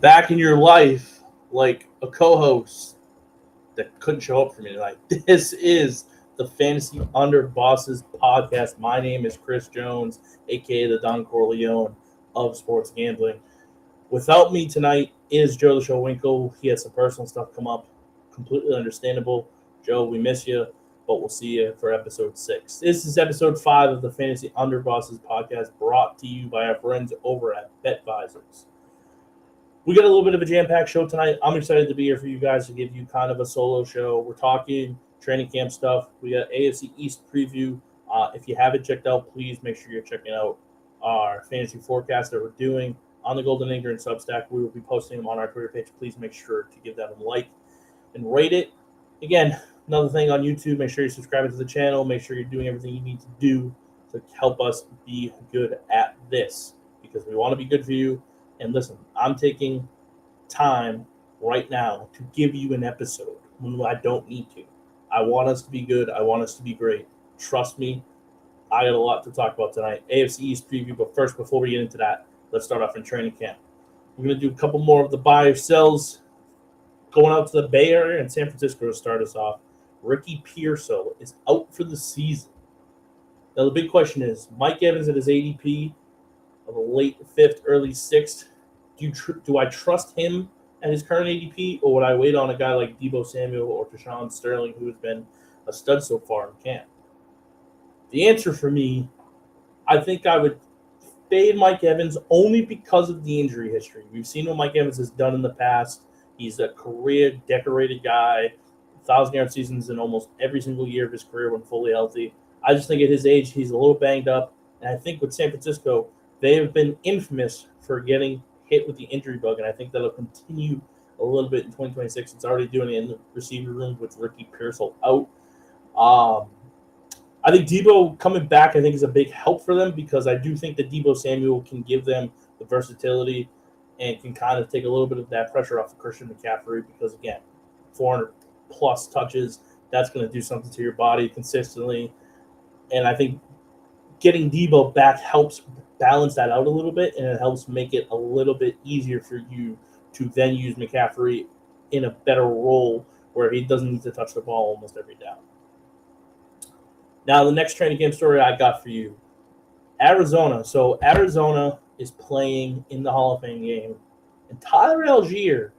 back in your life like a co-host that couldn't show up for me tonight. This is the Fantasy Underbosses podcast. My name is Chris Jones, aka the Don Corleone of sports gambling. Without me tonight is Joe the Show Winkle. He had some personal stuff come up. Completely understandable. Joe, we miss you, but we'll see you for episode 6. This is episode 5 of the Fantasy Underbosses podcast, brought to you by our friends over at BetVisors. We got a little bit of a jam-packed show tonight. I'm excited to be here for you guys to give you kind of a solo show. We're talking training camp stuff. We got AFC East preview. If you haven't checked out, please make sure you're checking out our fantasy forecast that we're doing on the Golden Anchor and Substack. We will be posting them on our Twitter page. Please make sure to give that a like and rate it. Again, another thing on YouTube, make sure you're subscribing to the channel. Make sure you're doing everything you need to do to help us be good at this, because we want to be good for you. And listen, I'm taking time right now to give you an episode when I don't need to. I want us to be good. I want us to be great. Trust me, I got a lot to talk about tonight. AFC East preview, but first, before we get into that, let's start off in training camp. We're going to do a couple more of the buy or sells. Going out to the Bay Area and San Francisco to start us off. Ricky Pearsall is out for the season. Now, the big question is, Mike Evans at his ADP of a late 5th, early 6th, do I trust him at his current ADP, or would I wait on a guy like Deebo Samuel or Deshaun Sterling, who has been a stud so far in camp? The answer for me, I think I would fade Mike Evans only because of the injury history. We've seen what Mike Evans has done in the past. He's a career decorated guy, 1,000-yard seasons in almost every single year of his career when fully healthy. I just think at his age, he's a little banged up. And I think with San Francisco, they have been infamous for getting hit with the injury bug, and I think that'll continue a little bit in 2026. It's already doing it in the receiver room with Ricky Pearsall out. I think Deebo coming back, I think, is a big help for them, because I do think that Deebo Samuel can give them the versatility and can kind of take a little bit of that pressure off of Christian McCaffrey, because, again, 400-plus touches, that's going to do something to your body consistently. And I think getting Deebo back helps balance that out a little bit, and it helps make it a little bit easier for you to then use McCaffrey in a better role where he doesn't need to touch the ball almost every down. Now, the next training camp story I got for you, Arizona. So Arizona is playing in the Hall of Fame game, and Tyler Algier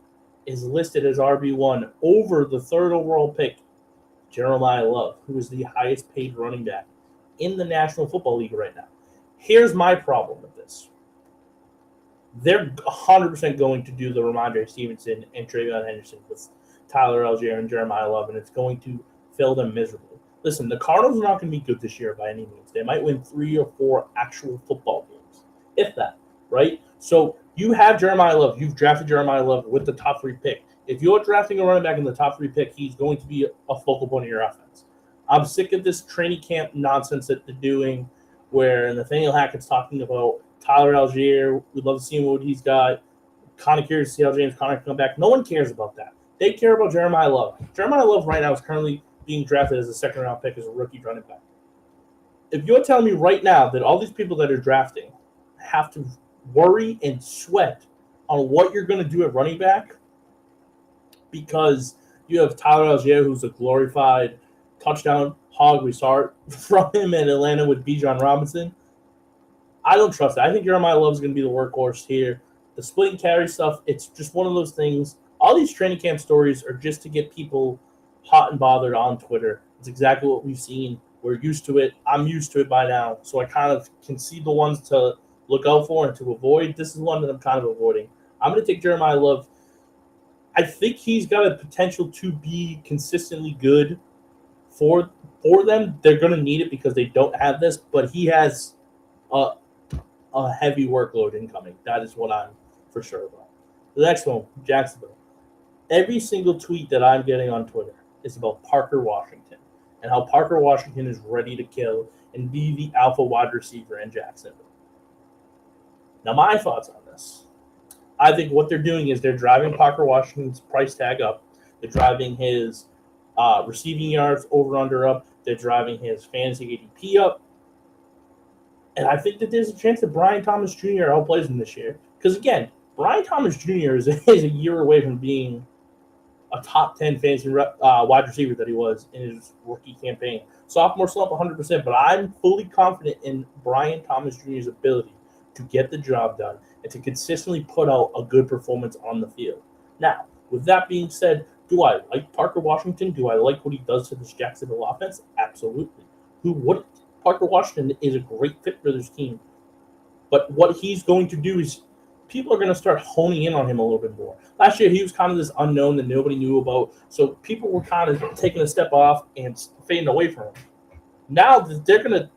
is listed as RB1 over the 3rd overall pick, Jeremiah Love, who is the highest paid running back in the National Football League right now. Here's my problem with this. They're 100% going to do the Ramondre Stevenson and Travion Henderson with Tyler Algier and Jeremiah Love, and it's going to fill them miserably. Listen, the Cardinals are not going to be good this year by any means. They might win 3 or 4 actual football games, if that, right? So you have Jeremiah Love. You've drafted Jeremiah Love with the top 3 pick. If you're drafting a running back in the top 3 pick, he's going to be a focal point of your offense. I'm sick of this training camp nonsense that they're doing, where Nathaniel Hackett's talking about Tyler Algier. We'd love to see what he's got. Kind of curious to see how James Conner can come back. No one cares about that. They care about Jeremiah Love. Jeremiah Love right now is currently being drafted as a second-round pick as a rookie running back. If you're telling me right now that all these people that are drafting have to worry and sweat on what you're going to do at running back because you have Tyler Algier, who's a glorified touchdown hog. We saw it from him in Atlanta with Bijan Robinson. I don't trust that. I think Jeremiah Love is going to be the workhorse here. The splitting carry stuff, it's just one of those things. All these training camp stories are just to get people hot and bothered on Twitter. It's exactly what we've seen. We're used to it. I'm used to it by now. So I kind of can see the ones to look out for and to avoid. This is one that I'm kind of avoiding. I'm going to take Jeremiah Love. I think he's got a potential to be consistently good for them. They're going to need it because they don't have this, but he has a heavy workload incoming. That is what I'm for sure about. The next one, Jacksonville. Every single tweet that I'm getting on Twitter is about Parker Washington and how Parker Washington is ready to kill and be the alpha wide receiver in Jacksonville. Now, my thoughts on this. I think what they're doing is they're driving Parker Washington's price tag up. They're driving his receiving yards over-under up. They're driving his fantasy ADP up. And I think that there's a chance that Brian Thomas Jr. outplays him this year. Because, again, Brian Thomas Jr. is a year away from being a top 10 fantasy wide receiver that he was in his rookie campaign. Sophomore slump 100%, but I'm fully confident in Brian Thomas Jr.'s ability to get the job done and to consistently put out a good performance on the field. Now, with that being said, do I like Parker Washington? Do I like what he does to this Jacksonville offense? Absolutely. Who wouldn't? Parker Washington is a great fit for this team. But what he's going to do is people are going to start honing in on him a little bit more. Last year, he was kind of this unknown that nobody knew about. So people were kind of taking a step off and fading away from him. Now they're going to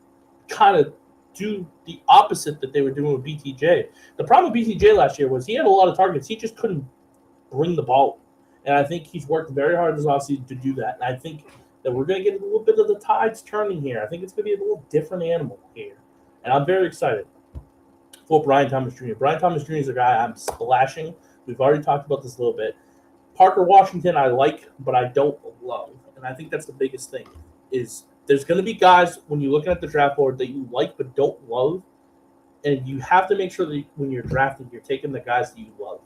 kind of do the opposite that they were doing with BTJ. The problem with BTJ last year was he had a lot of targets. He just couldn't bring the ball. And I think he's worked very hard this offseason to do that. And I think that we're going to get a little bit of the tides turning here. I think it's going to be a little different animal here. And I'm very excited for Brian Thomas Jr. Brian Thomas Jr. is a guy I'm splashing. We've already talked about this a little bit. Parker Washington I like, but I don't love. And I think that's the biggest thing is there's going to be guys when you're looking at the draft board that you like but don't love. And you have to make sure that when you're drafting, you're taking the guys that you love.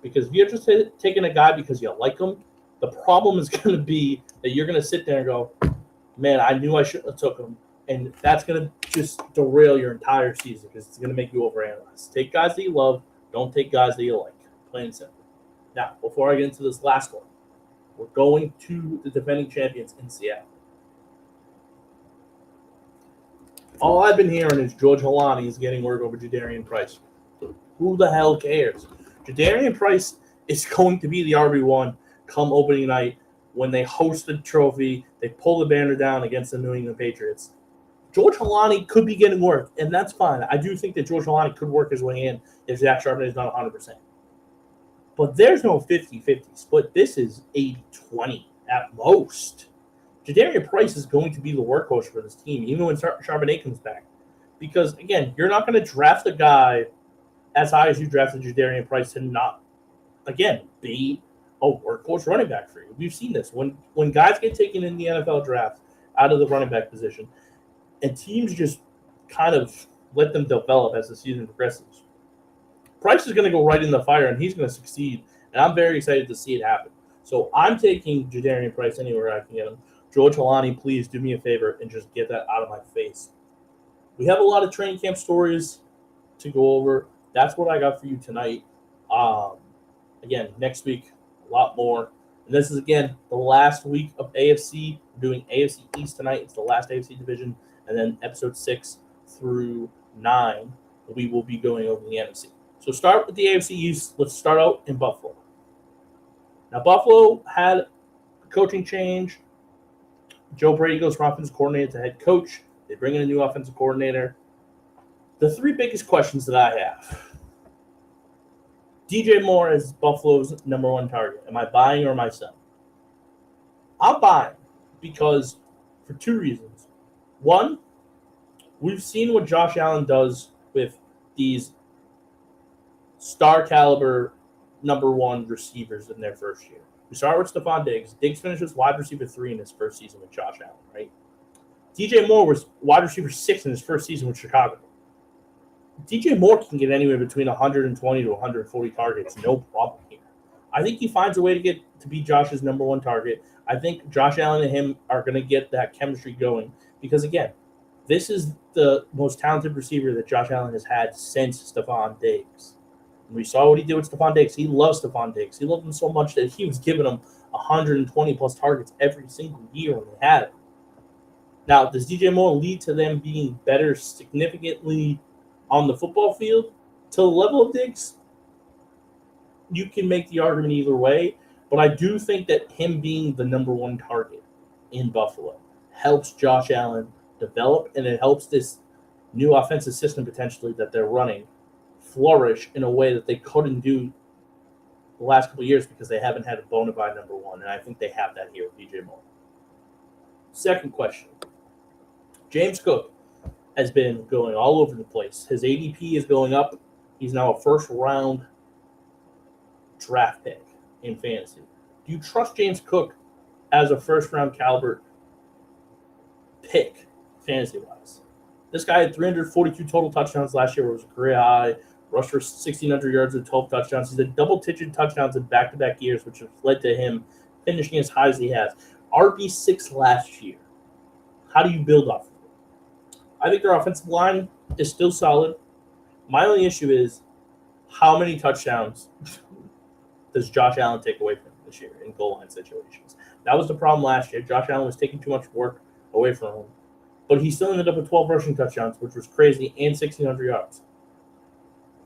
Because if you're just taking a guy because you like him, the problem is going to be that you're going to sit there and go, man, I knew I shouldn't have took him. And that's going to just derail your entire season because it's going to make you overanalyze. Take guys that you love. Don't take guys that you like. Plain and simple. Now, before I get into this last one, we're going to the defending champions in Seattle. All I've been hearing is George Holani is getting work over Jadarian Price. Who the hell cares? Jadarian Price is going to be the RB1 come opening night when they host the trophy. They pull the banner down against the New England Patriots. George Holani could be getting work, and that's fine. I do think that George Holani could work his way in if Zach Charbonnet is not 100%. But there's no 50-50 split. This is 80-20 at most. Jadarian Price is going to be the workhorse for this team, even when Charbonnet comes back. Because, again, you're not going to draft a guy as high as you drafted Jadarian Price to not, again, be a workhorse running back for you. We've seen this. When guys get taken in the NFL draft out of the running back position, and teams just kind of let them develop as the season progresses, Price is going to go right in the fire, and he's going to succeed. And I'm very excited to see it happen. So I'm taking Jadarian Price anywhere I can get him. George Holani, please do me a favor and just get that out of my face. We have a lot of training camp stories to go over. That's what I got for you tonight. Again, next week, a lot more. And this is, again, the last week of AFC. We're doing AFC East tonight. It's the last AFC division. And then episode 6 through 9, we will be going over the NFC. So start with the AFC East. Let's start out in Buffalo. Now, Buffalo had a coaching change. Joe Brady goes from offensive coordinator to head coach. They bring in a new offensive coordinator. The three biggest questions that I have. DJ Moore is Buffalo's number one target. Am I buying or am I selling? I'm buying because for two reasons. One, we've seen what Josh Allen does with these star caliber number one receivers in their first year. We start with Stephon Diggs. Diggs finishes wide receiver 3 in his first season with Josh Allen, right? DJ Moore was wide receiver 6 in his first season with Chicago. DJ Moore can get anywhere between 120 to 140 targets, no problem here. I think he finds a way to get to be Josh's number one target. I think Josh Allen and him are going to get that chemistry going because, again, this is the most talented receiver that Josh Allen has had since Stephon Diggs. And we saw what he did with Stephon Diggs. He loves Stephon Diggs. He loved him so much that he was giving him 120-plus targets every single year when they had him. Now, does DJ Moore lead to them being better significantly on the football field to the level of Diggs? You can make the argument either way, but I do think that him being the number one target in Buffalo helps Josh Allen develop, and it helps this new offensive system potentially that they're running flourish in a way that they couldn't do the last couple of years because they haven't had a bona fide number one, and I think they have that here with DJ Moore. Second question. James Cook has been going all over the place. His ADP is going up. He's now a first-round draft pick in fantasy. Do you trust James Cook as a first-round caliber pick fantasy-wise? This guy had 342 total touchdowns last year, which was a career high. rushed for 1,600 yards and 12 touchdowns. He's had double-digit touchdowns in back-to-back years, which has led to him finishing as high as he has. RB6 last year. How do you build off of it? I think their offensive line is still solid. My only issue is how many touchdowns does Josh Allen take away from him this year in goal line situations? That was the problem last year. Josh Allen was taking too much work away from him. But he still ended up with 12 rushing touchdowns, which was crazy, and 1,600 yards.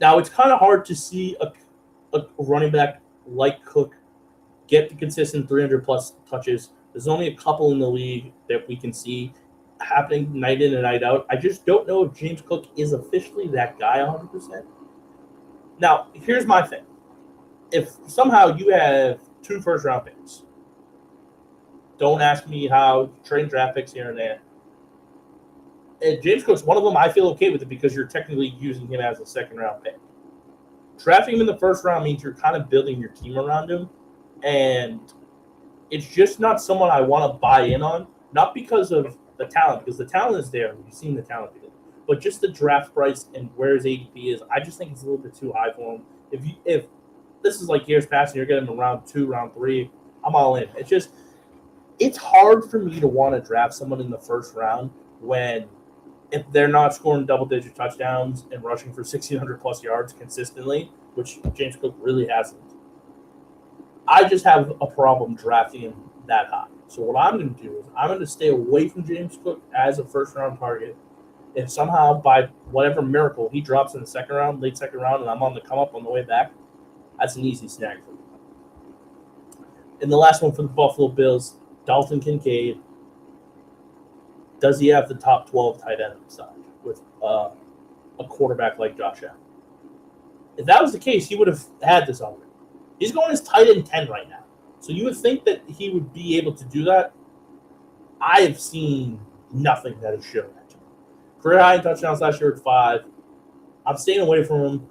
Now, it's kind of hard to see a running back like Cook get the consistent 300-plus touches. There's only a couple in the league that we can see happening night in and night out. I just don't know if James Cook is officially that guy 100%. Now, here's my thing. If somehow you have 2 first-round picks, don't ask me how, trade draft picks here and there. And James Cook's one of them. I feel okay with it because you're technically using him as a second-round pick. Drafting him in the first round means you're kind of building your team around him, and it's just not someone I want to buy in on, not because of the talent, because the talent is there. We've seen the talent, but just the draft price and where his ADP is, I just think it's a little bit too high for him. If this is like years past and you're getting him in round 2, round 3, I'm all in. It's hard for me to want to draft someone in the first round when if they're not scoring double-digit touchdowns and rushing for 1,600-plus yards consistently, which James Cook really hasn't. I just have a problem drafting him that high. So what I'm going to do is I'm going to stay away from James Cook as a first-round target. If somehow by whatever miracle he drops in the second round, late second round, and I'm on the come-up on the way back, that's an easy snag for me. And the last one for the Buffalo Bills, Dalton Kincaid. Does he have the top 12 tight end side with a quarterback like Josh Allen? If that was the case, he would have had this already. He's going as tight end 10 right now. So you would think that he would be able to do that. I have seen nothing that has shown that to me. Career high in touchdowns last year at 5. I'm staying away from him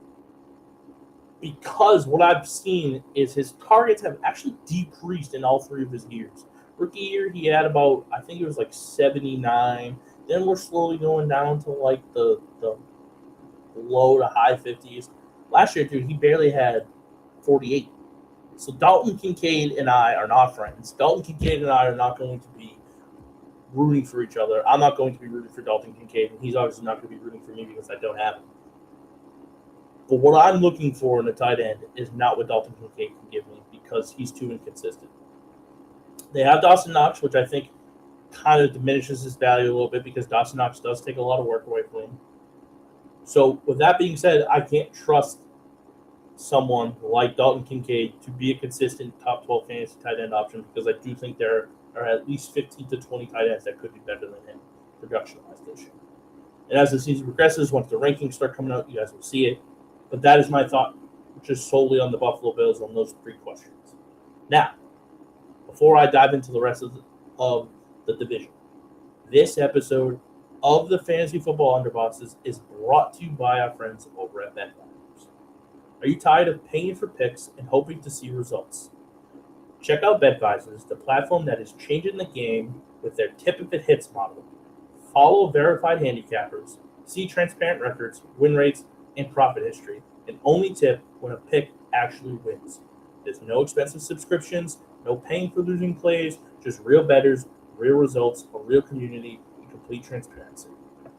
because what I've seen is his targets have actually decreased in all 3 of his years. Rookie year, he had about, I think it was like 79. Then we're slowly going down to like the low to high 50s. Last year, dude, he barely had 48. So Dalton Kincaid and I are not friends. Dalton Kincaid and I are not going to be rooting for each other. I'm not going to be rooting for Dalton Kincaid, and he's obviously not going to be rooting for me because I don't have him. But what I'm looking for in a tight end is not what Dalton Kincaid can give me because he's too inconsistent. They have Dawson Knox, which I think kind of diminishes his value a little bit because Dawson Knox does take a lot of work away from him. So with that being said, I can't trust someone like Dalton Kincaid to be a consistent top 12 fantasy tight end option because I do think there are at least 15 to 20 tight ends that could be better than him production-wise this year. And as the season progresses, once the rankings start coming out, you guys will see it. But that is my thought, just solely on the Buffalo Bills on those 3 questions. Now, before I dive into the rest of the division, this episode of the Fantasy Football Underbosses is brought to you by our friends over at BetVizors. Are you tired of paying for picks and hoping to see results? Check out BetVizors, the platform that is changing the game with their tip if it hits model. Follow verified handicappers, see transparent records, win rates, and profit history, and only tip when a pick actually wins. There's no expensive subscriptions, no paying for losing plays, just real bettors, real results, a real community, and complete transparency.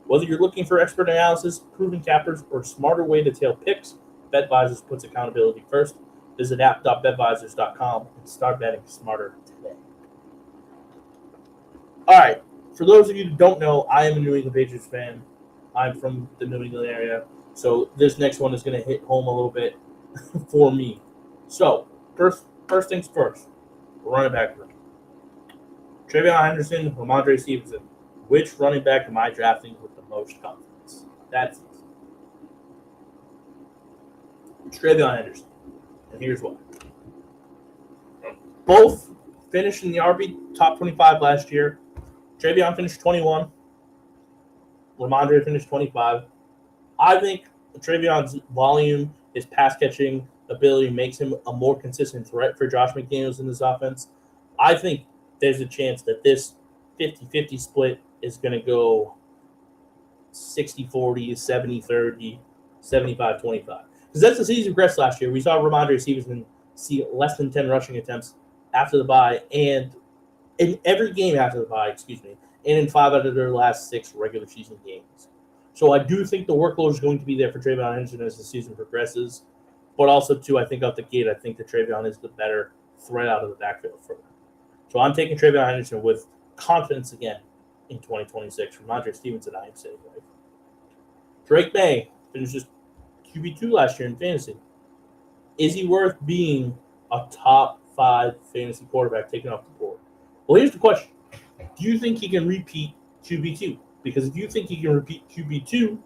Whether you're looking for expert analysis, proven cappers, or a smarter way to tail picks, BetVizors puts accountability first. Visit app.betvizors.com and start betting smarter today. All right, for those of you who don't know, I am a New England Patriots fan. I'm from the New England area, so this next one is going to hit home a little bit for me. So, first things first. Running back room. Travion Henderson, Ramondre Stevenson. Which running back am I drafting with the most confidence? That's easy. Travion Henderson. And here's why. Both finished in the RB top 25 last year. Travion finished 21. Ramondre finished 25. I think Travion's volume, his pass-catching ability makes him a more consistent threat for Josh McDaniels in this offense. I think there's a chance that this 50-50 split is going to go 60-40, 70-30, 75-25. Because that's the season progressed last year. We saw Ramondre Stevenson see less than 10 rushing attempts after the bye, and in every game after the bye, and in 5 out of their last 6 regular season games. So I do think the workload is going to be there for Travion Henderson as the season progresses. But also, too, I think out the gate, I think that Travion is the better threat out of the backfield for them. So I'm taking Travion Henderson with confidence again in 2026. Ramondre Stevenson, I am saying. Drake May finishes QB2 last year in fantasy. Is he worth being a top 5 fantasy quarterback taken off the board? Well, here's the question. Do you think he can repeat QB2? Because if you think he can repeat QB2,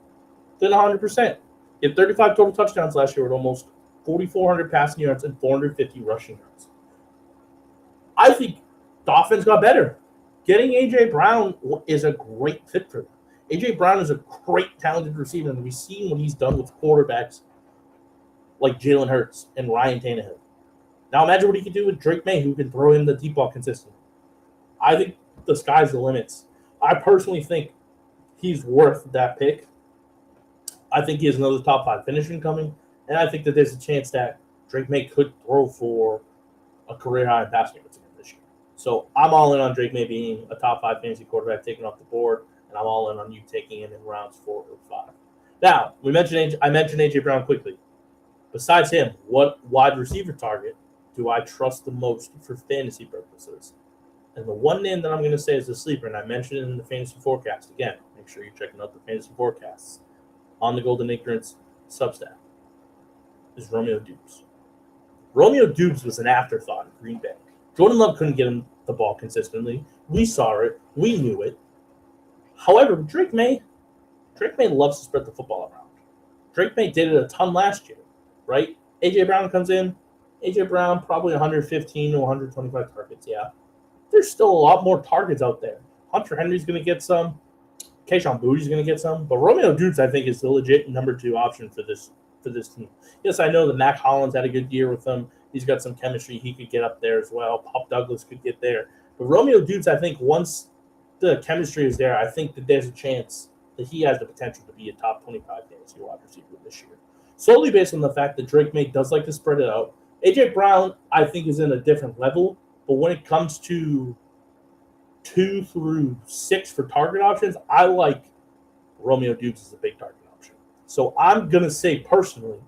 then 100%. He had 35 total touchdowns last year with almost 4,400 passing yards and 450 rushing yards. I think the offense got better. Getting A.J. Brown is a great fit for them. A.J. Brown is a great, talented receiver, and we've seen what he's done with quarterbacks like Jalen Hurts and Ryan Tannehill. Now imagine what he can do with Drake May, who can throw in the deep ball consistently. I think the sky's the limits. I personally think he's worth that pick. I think he has another top 5 finishing coming, and I think that there's a chance that Drake May could throw for a career high in passing yards this year. So I'm all in on Drake May being a top 5 fantasy quarterback taken off the board, and I'm all in on you taking him in rounds 4 or 5. Now, I mentioned A.J. Brown quickly. Besides him, what wide receiver target do I trust the most for fantasy purposes? And the one name that I'm going to say is a sleeper, and I mentioned it in the fantasy forecast. Again, make sure you're checking out the fantasy forecasts on the Golden Ignorance Substack, is Romeo Dubes. Romeo Dubes was an afterthought in Green Bay. Jordan Love couldn't get him the ball consistently. We saw it. We knew it. However, Drake May loves to spread the football around. Drake May did it a ton last year, right? A.J. Brown comes in. A.J. Brown, probably 115 to 125 targets, yeah. There's still a lot more targets out there. Hunter Henry's going to get some. Kayshon Boudreaux's going to get some. But Romeo Dubes, I think, is the legit number 2 option for this team. Yes, I know that Mac Hollins had a good year with them. He's got some chemistry. He could get up there as well. Pop Douglas could get there. But Romeo Dubes, I think, once the chemistry is there, I think that there's a chance that he has the potential to be a top 25 fantasy wide receiver this year. Solely based on the fact that Drake May does like to spread it out. A.J. Brown, I think, is in a different level. But when it comes to 2 through 6 for target options, I like Romeo Dubes as a big target option. So I'm going to say personally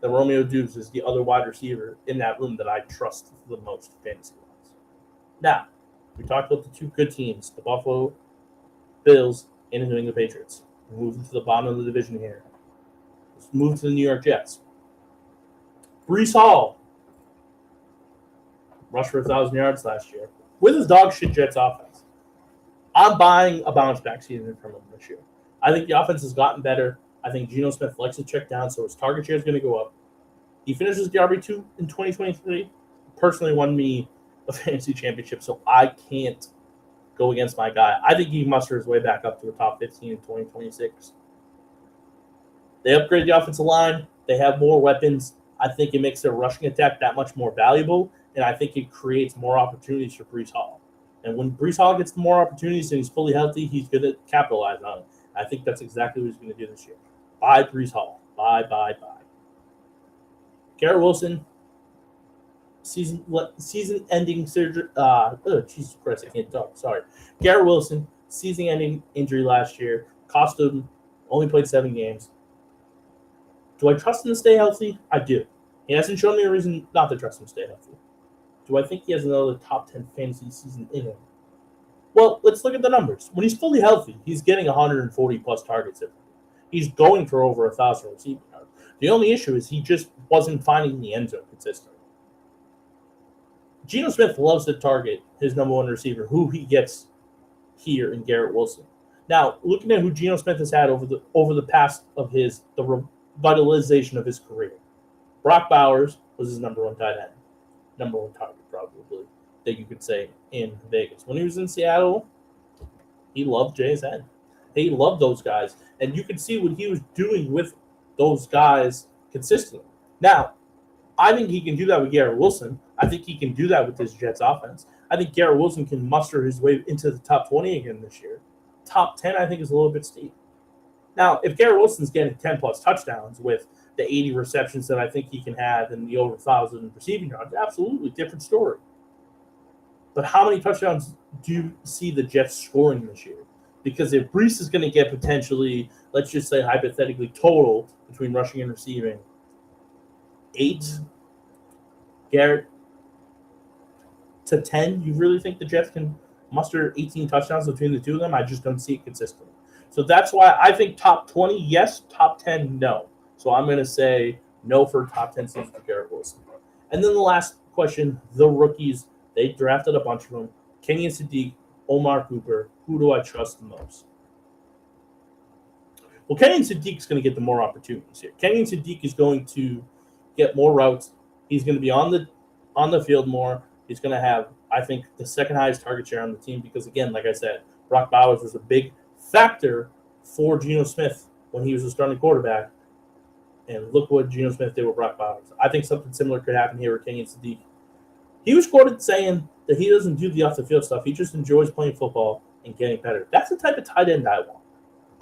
that Romeo Dubes is the other wide receiver in that room that I trust the most fantasy-wise. Now, we talked about the 2 good teams, the Buffalo Bills and the New England Patriots. We're moving to the bottom of the division here. Let's move to the New York Jets. Breece Hall rushed for 1,000 yards last year with his dog shit Jets offense. I'm buying a bounce back season from him this year. I think the offense has gotten better. I think Geno Smith likes to check down, so his target share is going to go up. He finishes the RB2 in 2023. Personally won me a fantasy championship, so I can't go against my guy. I think he can muster his way back up to the top 15 in 2026. They upgraded the offensive line. They have more weapons. I think it makes their rushing attack that much more valuable, and I think it creates more opportunities for Breece Hall. And when Breece Hall gets more opportunities and he's fully healthy, he's going to capitalize on it. I think that's exactly what he's going to do this year. Buy Breece Hall. Buy. Garrett Wilson, season-ending surgery. Jesus Christ, I can't talk. Sorry. Garrett Wilson, season-ending injury last year. Cost him, only played 7 games. Do I trust him to stay healthy? I do. He hasn't shown me a reason not to trust him to stay healthy. Do I think he has another top 10 fantasy season in him? Well, let's look at the numbers. When he's fully healthy, he's getting 140-plus targets. He's going for over 1,000 receiving yards. The only issue is he just wasn't finding the end zone consistently. Geno Smith loves to target his number 1 receiver, who he gets here in Garrett Wilson. Now, looking at who Geno Smith has had over the past of the revitalization of his career, Brock Bowers was his number 1 tight end. Number 1 target, probably, that you could say in Vegas. When he was in Seattle, he loved JSN. He loved those guys. And you could see what he was doing with those guys consistently. Now, I think he can do that with Garrett Wilson. I think he can do that with this Jets offense. I think Garrett Wilson can muster his way into the top 20 again this year. Top 10, I think, is a little bit steep. Now, if Garrett Wilson's getting 10-plus touchdowns with the 80 receptions that I think he can have and the over 1,000 receiving yards, absolutely different story. But how many touchdowns do you see the Jets scoring this year? Because if Brees is going to get potentially, let's just say hypothetically total between rushing and receiving, 8, Garrett to 10, you really think the Jets can muster 18 touchdowns between the two of them? I just don't see it consistently. So that's why I think top 20, yes. Top 10, no. So I'm going to say no for top 10 season for Garrett Wilson. And then the last question, the rookies. They drafted a bunch of them. Kenyon Sadiq, Omar Cooper. Who do I trust the most? Well, Kenyon Sadiq is going to get the more opportunities here. Kenyon Sadiq is going to get more routes. He's going to be on the field more. He's going to have, I think, the second highest target share on the team because, again, like I said, Brock Bowers was a big factor for Geno Smith when he was a starting quarterback. And look what Geno Smith did with Brock Bowers. I think something similar could happen here with Kenyon Sadiq. He was quoted saying that he doesn't do the off-the-field stuff. He just enjoys playing football and getting better. That's the type of tight end I want.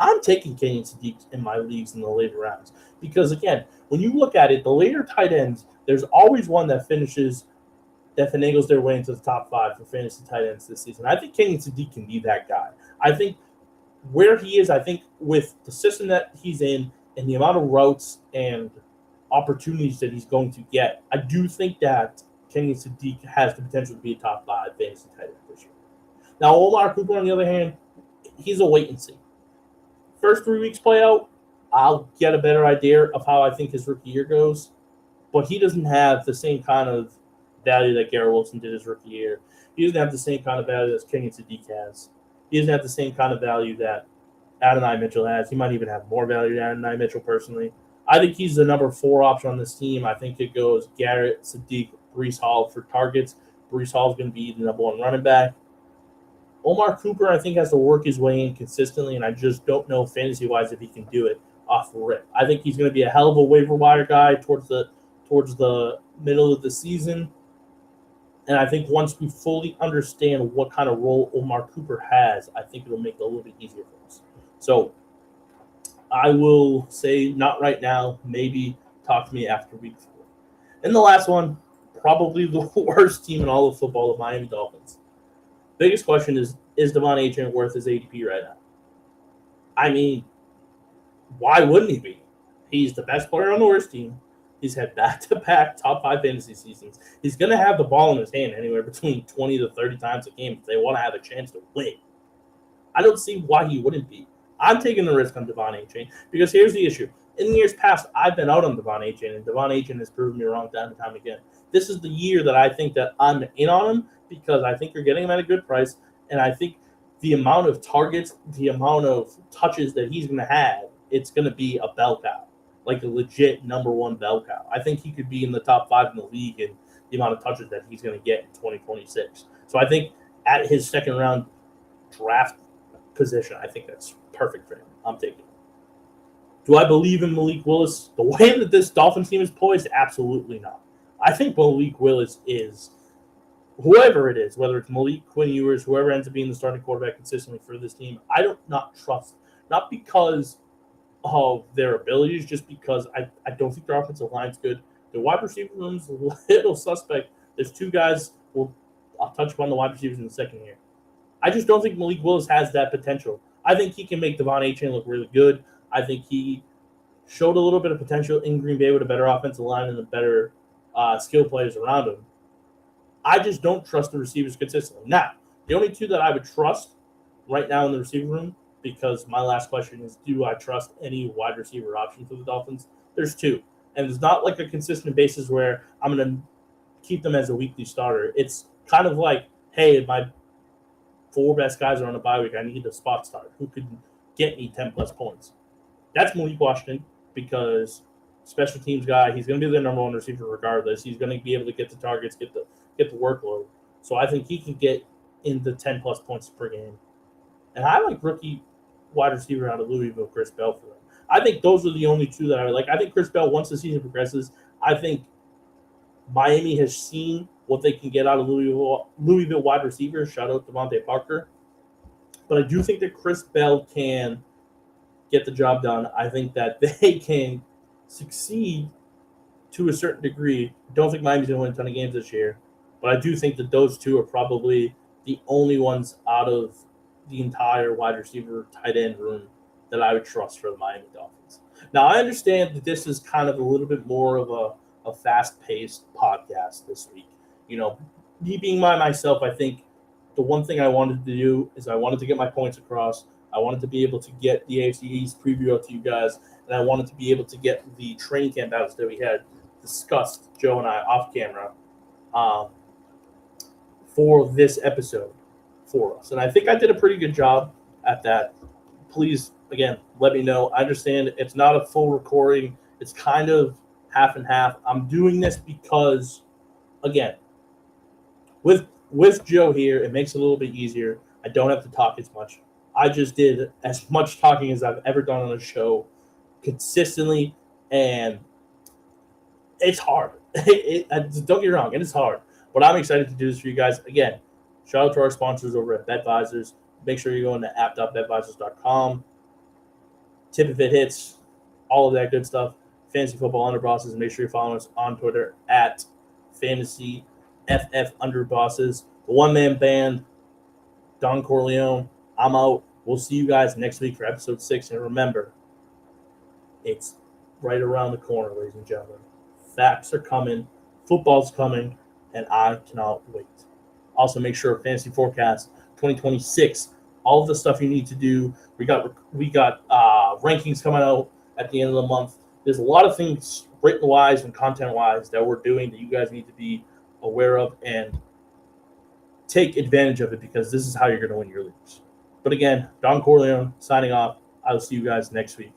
I'm taking Kenyon Sadiq in my leagues in the later rounds because, again, when you look at it, the later tight ends, there's always one that finagles their way into the top 5 for fantasy tight ends this season. I think Kenyon Sadiq can be that guy. I think where he is, I think with the system that he's in and the amount of routes and opportunities that he's going to get, I do think that Kenyon Sadiq has the potential to be a top 5 fantasy tight end this year. Now, Omar Cooper, on the other hand, he's a wait and see. First 3 weeks play out, I'll get a better idea of how I think his rookie year goes, but he doesn't have the same kind of value that Garrett Wilson did his rookie year. He doesn't have the same kind of value that Kenyon Sadiq has. He doesn't have the same kind of value that Adonai Mitchell has. He might even have more value than Adonai Mitchell personally. I think he's the number 4 option on this team. I think it goes Garrett, Sadiq, Breece Hall for targets. Breece Hall is going to be the number 1 running back. Omar Cooper, I think, has to work his way in consistently, and I just don't know fantasy-wise if he can do it off the rip. I think he's going to be a hell of a waiver wire guy towards the middle of the season. And I think once we fully understand what kind of role Omar Cooper has, I think it'll make it a little bit easier for us. So I will say not right now. Maybe talk to me after week 4. And the last one, probably the worst team in all of football, the Miami Dolphins. Biggest question is Devon Achane worth his ADP right now? I mean, why wouldn't he be? He's the best player on the worst team. He's had back-to-back top 5 fantasy seasons. He's going to have the ball in his hand anywhere between 20 to 30 times a game if they want to have a chance to win. I don't see why he wouldn't be. I'm taking the risk on Devon Achane because here's the issue. In the years past, I've been out on Devon Achane, and Devon Achane has proven me wrong time and time again. This is the year that I think that I'm in on him because I think you're getting him at a good price, and I think the amount of targets, the amount of touches that he's going to have, it's going to be a bell cow, like a legit number 1 bell cow. I think he could be in the top 5 in the league in the amount of touches that he's going to get in 2026. So I think at his second round draft position, I think that's perfect for him. I'm taking it. Do I believe in Malik Willis? The way that this Dolphins team is poised, absolutely not. I think Malik Willis is whoever it is, whether it's Malik, Quinn Ewers, whoever ends up being the starting quarterback consistently for this team. I don't not trust, not because of their abilities, just because I don't think their offensive line's good. The wide receiver room's a little suspect. There's 2 guys. I'll touch upon the wide receivers in a second here. I just don't think Malik Willis has that potential. I think he can make Devon Achane look really good. I think he showed a little bit of potential in Green Bay with a better offensive line and a better skill players around him. I just don't trust the receivers consistently. Now, the only 2 that I would trust right now in the receiver room, because my last question is, do I trust any wide receiver option for the Dolphins? There's 2. And it's not like a consistent basis where I'm going to keep them as a weekly starter. It's kind of like, hey, my 4 best guys are on a bye week. I need a spot start. Who could get me 10-plus points? That's Malik Washington because special teams guy. He's going to be the number 1 receiver regardless. He's going to be able to get the targets, get the workload. So I think he can get in the 10-plus points per game. And I like rookie wide receiver out of Louisville, Chris Bell, for them. I think those are the only 2 that I like. I think Chris Bell, once the season progresses, I think Miami has seen what they can get out of Louisville wide receivers. Shout out to Devontae Parker. But I do think that Chris Bell can get the job done. I think that they can succeed to a certain degree. Don't think Miami's going to win a ton of games this year, but I do think that those two are probably the only ones out of the entire wide receiver tight end room that I would trust for the Miami Dolphins. Now, I understand that this is kind of a little bit more of a fast-paced podcast this week. Me being myself, I think the one thing I wanted to do is I wanted to get my points across. I wanted to be able to get the AFC East preview out to you guys, and I wanted to be able to get the training camp outs that we had discussed, Joe and I, off camera, for this episode for us. And I think I did a pretty good job at that. Please, again, let me know. I understand it's not a full recording. It's kind of half and half. I'm doing this because, again, with Joe here, it makes it a little bit easier. I don't have to talk as much. I just did as much talking as I've ever done on a show consistently, and it's hard. Don't get me wrong, it is hard. But I'm excited to do this for you guys. Again, shout out to our sponsors over at BetVisors. Make sure you go into app.betvisors.com. Tip if it hits, all of that good stuff. Fantasy Football Underbosses. And make sure you're following us on Twitter at FantasyFF Underbosses. The one-man band, Don Corleone. I'm out. We'll see you guys next week for episode 6. And remember, it's right around the corner, ladies and gentlemen. Facts are coming. Football's coming. And I cannot wait. Also, make sure Fantasy Forecast 2026, all of the stuff you need to do. We got rankings coming out at the end of the month. There's a lot of things written-wise and content-wise that we're doing that you guys need to be aware of and take advantage of it, because this is how you're going to win your leagues. But again, Don Corleone signing off. I will see you guys next week.